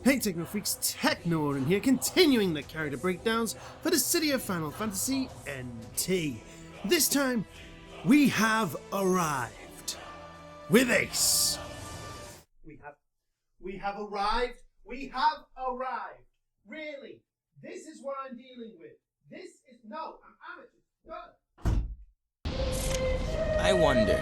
Hey Techno Freaks, Techno in here, continuing the character breakdowns for Dissidia Final Fantasy NT. This time, we have arrived with Ace. We have arrived. Really? This is what I'm dealing with. I'm amateur. I wonder,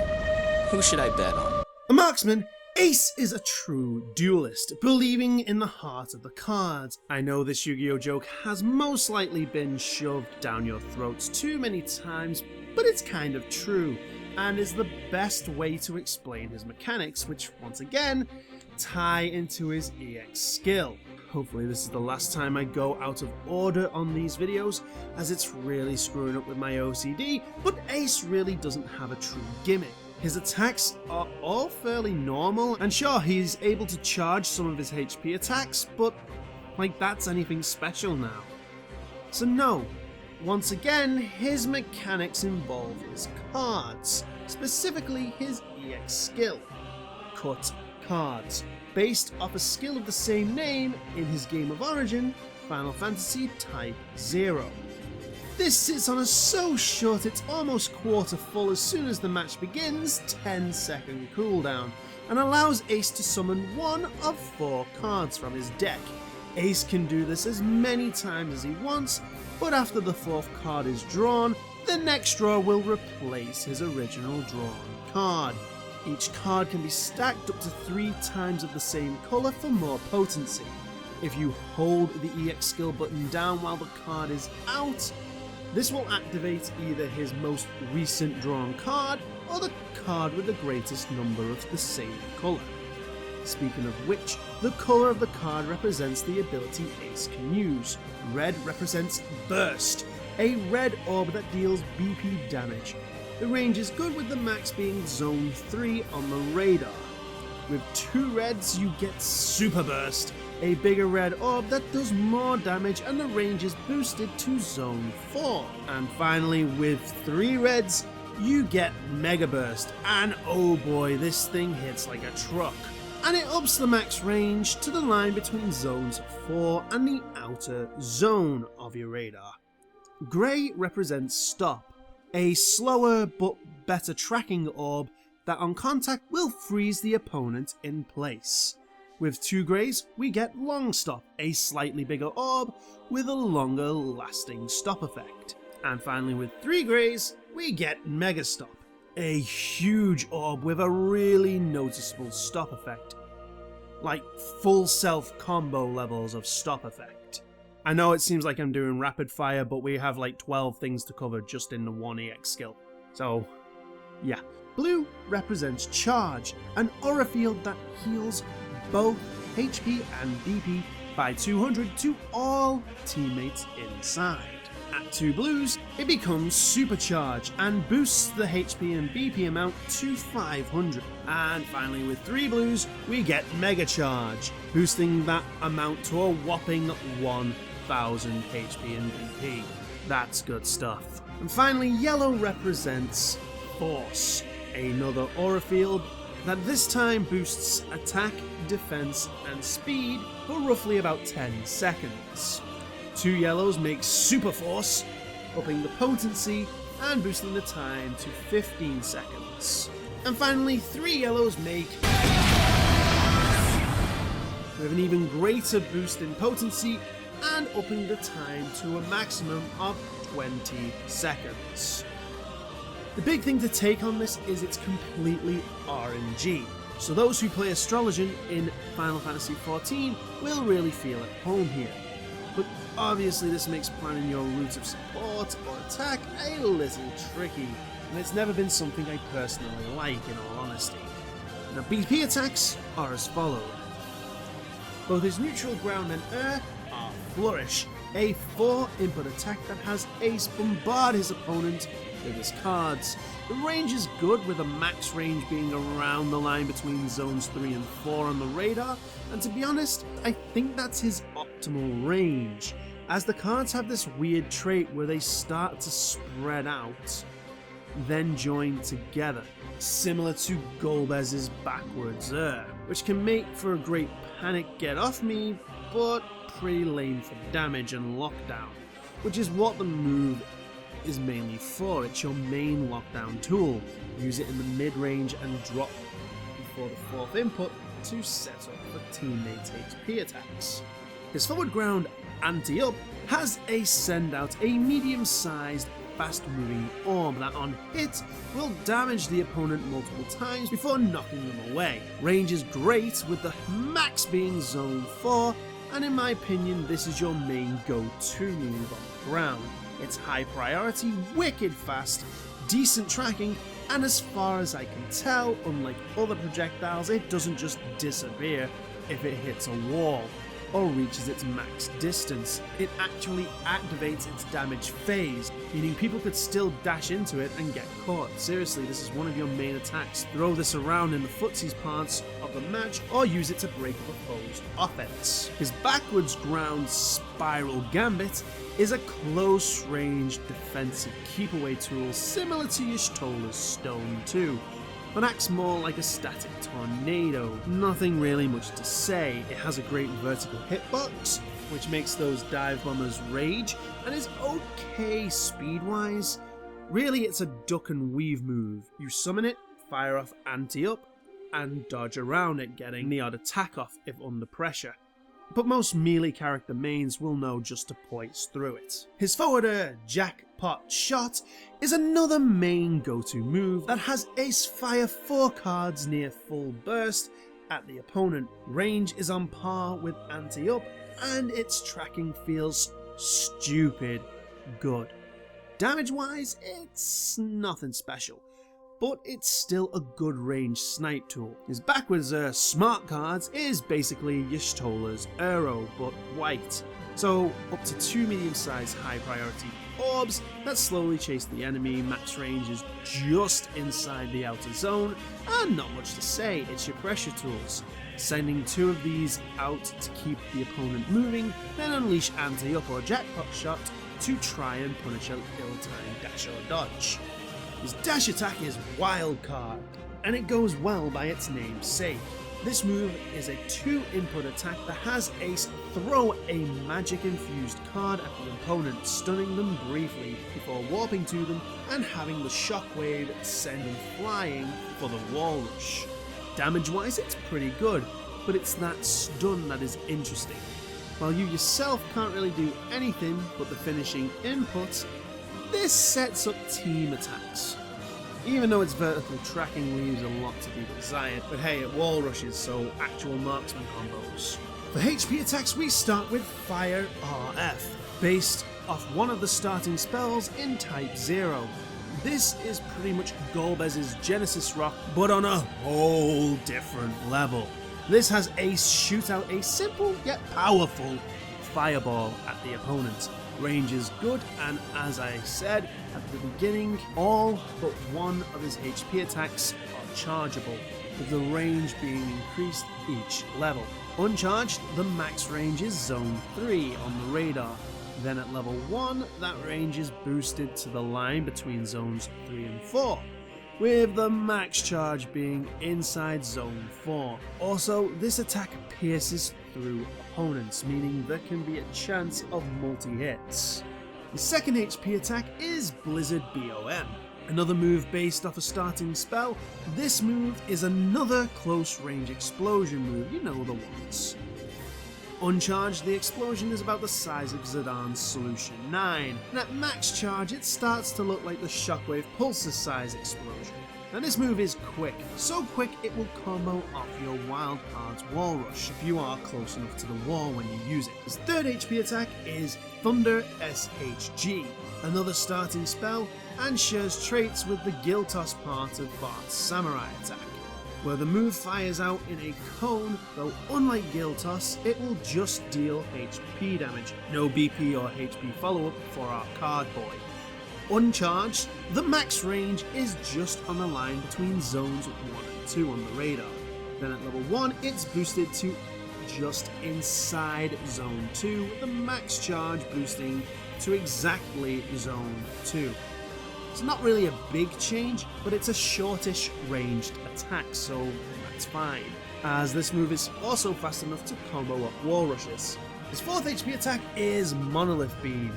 who should I bet on? A marksman, Ace is a true duelist, believing in the heart of the cards. I know this Yu-Gi-Oh joke has most likely been shoved down your throats too many times, but it's kind of true, and is the best way to explain his mechanics, which once again, tie into his EX skill. Hopefully this is the last time I go out of order on these videos, as it's really screwing up with my OCD, but Ace really doesn't have a true gimmick. His attacks are all fairly normal, and sure, he's able to charge some of his HP attacks, but like that's anything special now. So no, once again, his mechanics involve his cards, specifically his EX skill, cut cards, based off a skill of the same name in his game of origin, Final Fantasy Type 0. This sits on a so short it's almost quarter full as soon as the match begins, 10-second cooldown, and allows Ace to summon one of 4 cards from his deck. Ace can do this as many times as he wants, but after the 4th card is drawn, the next draw will replace his original drawn card. Each card can be stacked up to 3 times of the same colour for more potency. If you hold the EX skill button down while the card is out, this will activate either his most recent drawn card or the card with the greatest number of the same colour. Speaking of which, the colour of the card represents the ability Ace can use. Red represents Burst, a red orb that deals BP damage. The range is good, with the max being Zone 3 on the radar. With 2 reds you get Super Burst, a bigger red orb that does more damage, and the range is boosted to Zone 4. And finally, with 3 reds you get Mega Burst, and oh boy, this thing hits like a truck. And it ups the max range to the line between Zones 4 and the outer zone of your radar. Grey represents Stop, a slower but better tracking orb that on contact will freeze the opponent in place. With 2 greys, we get Long Stop, a slightly bigger orb with a longer lasting stop effect. And finally with 3 greys, we get Mega Stop, a huge orb with a really noticeable stop effect. Like full self combo levels of stop effect. I know it seems like I'm doing rapid fire, but we have like 12 things to cover just in the 1 EX skill. So, yeah. Blue represents Charge, an aura field that heals both HP and BP by 200 to all teammates inside. At 2 blues, it becomes Supercharge and boosts the HP and BP amount to 500. And finally with 3 blues, we get Mega Charge, boosting that amount to a whopping 1000 HP and BP. That's good stuff. And finally, yellow represents Force, another aura field that this time boosts attack, defense, and speed for roughly about 10 seconds. 2 yellows make Super Force, upping the potency and boosting the time to 15 seconds. And finally, 3 yellows make with an even greater boost in potency and upping the time to a maximum of 20 seconds. The big thing to take on this is it's completely RNG, so those who play Astrologian in Final Fantasy XIV will really feel at home here. But obviously this makes planning your routes of support or attack a little tricky, and it's never been something I personally like, in all honesty. Now BP attacks are as follows. Both his neutral, ground and air are Flourish, a 4 input attack that has Ace bombard his opponent with his cards. The range is good, with a max range being around the line between zones 3 and 4 on the radar, and to be honest, I think that's his optimal range, as the cards have this weird trait where they start to spread out, then join together, similar to Golbez's backwards air, which can make for a great mechanic get off me, but pretty lame for damage and lockdown, which is what the move is mainly for. It's your main lockdown tool. Use it in the mid-range and drop before the fourth input to set up for teammates' HP attacks. His forward ground anti-up has a send out, a medium-sized fast-moving orb that on hit will damage the opponent multiple times before knocking them away. Range is great, with the max being zone 4, and in my opinion this is your main go-to move on the ground. It's high priority, wicked fast, decent tracking, and as far as I can tell, unlike other projectiles, it doesn't just disappear if it hits a wall or reaches its max distance. It actually activates its damage phase, meaning people could still dash into it and get caught. Seriously, this is one of your main attacks. Throw this around in the footsies parts of the match or use it to break up opposed offense. His backwards ground spiral gambit is a close range defensive keep away tool similar to Y'shtola's Stone 2, but acts more like a static tornado. Nothing really much to say. It has a great vertical hitbox, which makes those dive bombers rage, and is okay speed-wise. Really, it's a duck and weave move. You summon it, fire off anti-up, and dodge around it, getting the odd attack off if under pressure. But most melee character mains will know just to poise through it. His forwarder jackpot shot is another main go-to move that has ace fire 4 cards near full burst at the opponent. Range is on par with anti-up, and its tracking feels stupid good. Damage wise, it's nothing special, but it's still a good range snipe tool. His backwards smart cards is basically Y'shtola's arrow, but white. So up to 2 medium-sized high priority orbs that slowly chase the enemy. Max range is just inside the outer zone, and not much to say, it's your pressure tools. Sending 2 of these out to keep the opponent moving, then unleash anti-up or jackpot shot to try and punish an ill-timed dash or dodge. His dash attack is Wildcard, and it goes well by its name's sake. This move is a 2-input attack that has ace throw a magic-infused card at the opponent, stunning them briefly before warping to them and having the shockwave send them flying for the wall rush. Damage-wise, it's pretty good, but it's that stun that is interesting. While you yourself can't really do anything but the finishing input, this sets up team attacks. Even though its vertical tracking leaves a lot to be desired, but hey, it wall rushes, so actual marksman combos. For HP attacks, we start with Fire RF, based off one of the starting spells in Type 0. This is pretty much Golbez's Genesis Rock, but on a whole different level. This has Ace shoot out a simple yet powerful fireball at the opponent. Range is good, and as I said at the beginning, all but one of his HP attacks are chargeable, with the range being increased each level. Uncharged, the max range is Zone 3 on the radar. Then at level 1, that range is boosted to the line between Zones 3 and 4, with the max charge being inside Zone 4. Also, this attack pierces through opponents, meaning there can be a chance of multi-hits. The second HP attack is Blizzard BOM, another move based off a starting spell. This move is another close range explosion move, you know the ones. Uncharged, the explosion is about the size of Zidane Solution 9, and at max charge it starts to look like the Shockwave Pulsar size explosion. Now this move is quick, so quick it will combo off your Wildcard's Wall Rush if you are close enough to the wall when you use it. His third HP attack is Thunder SHG, another starting spell, and shares traits with the Giltos part of Bart's Samurai attack, where the move fires out in a cone, though unlike Giltos, it will just deal HP damage. No BP or HP follow-up for our card boy. Uncharged, the max range is just on the line between zones 1 and 2 on the radar. Then at level 1, it's boosted to just inside zone 2, with the max charge boosting to exactly zone 2. It's not really a big change, but it's a shortish ranged attack, so that's fine. as this move is also fast enough to combo up wall rushes. His 4th HP attack is Monolith Beam,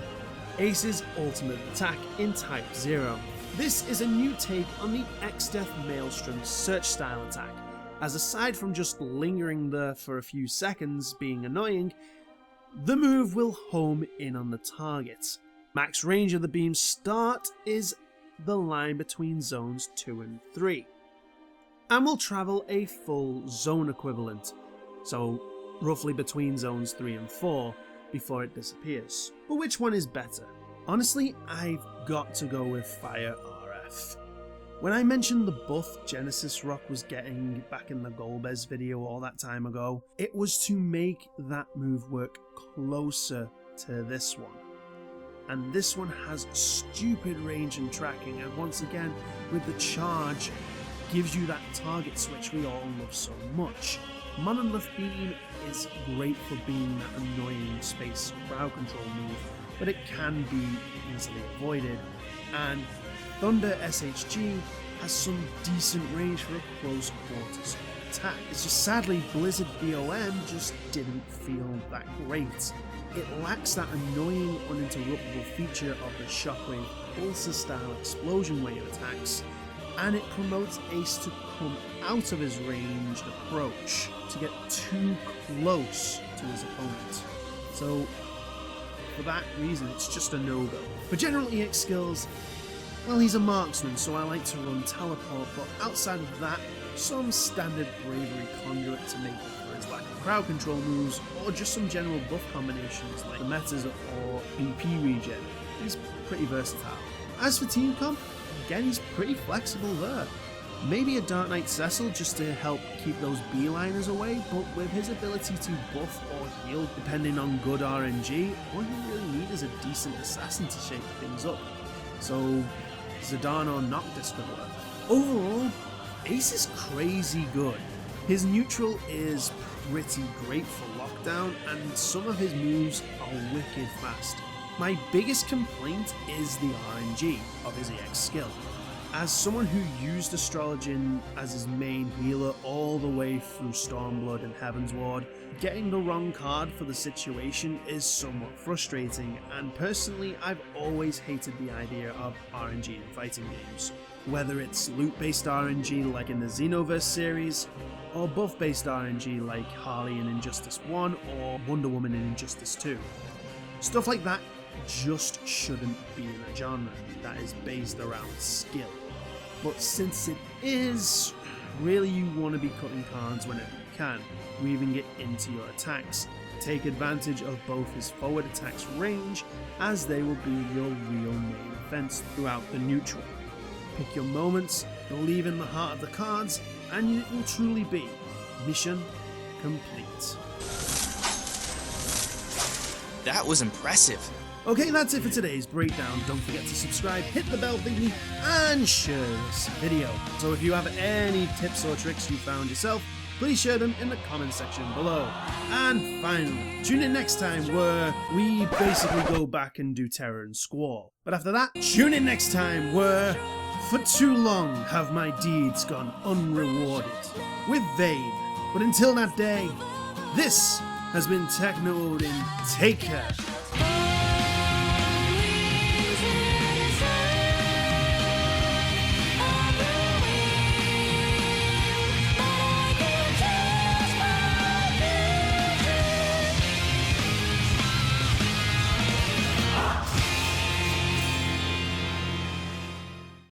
Ace's ultimate attack in Type 0. This is a new take on the X-Death Maelstrom search style attack, as aside from just lingering there for a few seconds being annoying, the move will home in on the target. Max range of the beam's start is the line between zones 2 and 3, and will travel a full zone equivalent, so roughly between zones 3 and 4 before it disappears. But which one is better? Honestly, I've got to go with Fire RF. When I mentioned the buff Genesis Rock was getting back in the Golbez video all that time ago, it was to make that move work closer to this one. And this one has stupid range and tracking, and once again, with the charge, gives you that target switch we all love so much. Monolith Beam is great for being that annoying space crowd control move, but it can be easily avoided, and Thunder SHG has some decent range for a close quarters attack. It's just sadly Blizzard BOM just didn't feel that great. It lacks that annoying uninterruptible feature of the Shockwave pulsar style explosion wave attacks, and it promotes Ace to come out of his ranged approach to get too close to his opponent. So for that reason, it's just a no-go. For general EX skills, well, he's a marksman, so I like to run teleport, but outside of that, some standard bravery conduit to make up for his lack of crowd control moves, or just some general buff combinations like the metas or BP regen. He's pretty versatile. As for team comp, again, he's pretty flexible there. Maybe a Dark Knight Sissel just to help keep those beeliners away, but with his ability to buff or heal depending on good RNG, all you really need is a decent assassin to shake things up. So Zidane or Noctis could work. Overall, Ace is crazy good. His neutral is pretty great for lockdown, and some of his moves are wicked fast. My biggest complaint is the RNG of his EX skill. As someone who used Astrologian as his main healer all the way through Stormblood and Heaven's Ward, getting the wrong card for the situation is somewhat frustrating, and personally I've always hated the idea of RNG in fighting games. Whether it's loot-based RNG like in the Xenoverse series, or buff-based RNG like Harley in Injustice 1 or Wonder Woman in Injustice 2. Stuff like that just shouldn't be in a genre that is based around skill. But since it is, really you want to be cutting cards whenever you can, weaving it into your attacks. Take advantage of both his forward attacks range, as they will be your real main defense throughout the neutral. Pick your moments, believe in the heart of the cards, and it will truly be mission complete. That was impressive. Okay, that's it for today's breakdown. Don't forget to subscribe, hit the bell thingy, and share this video. So if you have any tips or tricks you found yourself, please share them in the comment section below. And finally, tune in next time where we basically go back and do Terror and Squall. But after that, tune in next time where for too long have my deeds gone unrewarded with Vayne. But until that day, this has been Techno Odin. Take care.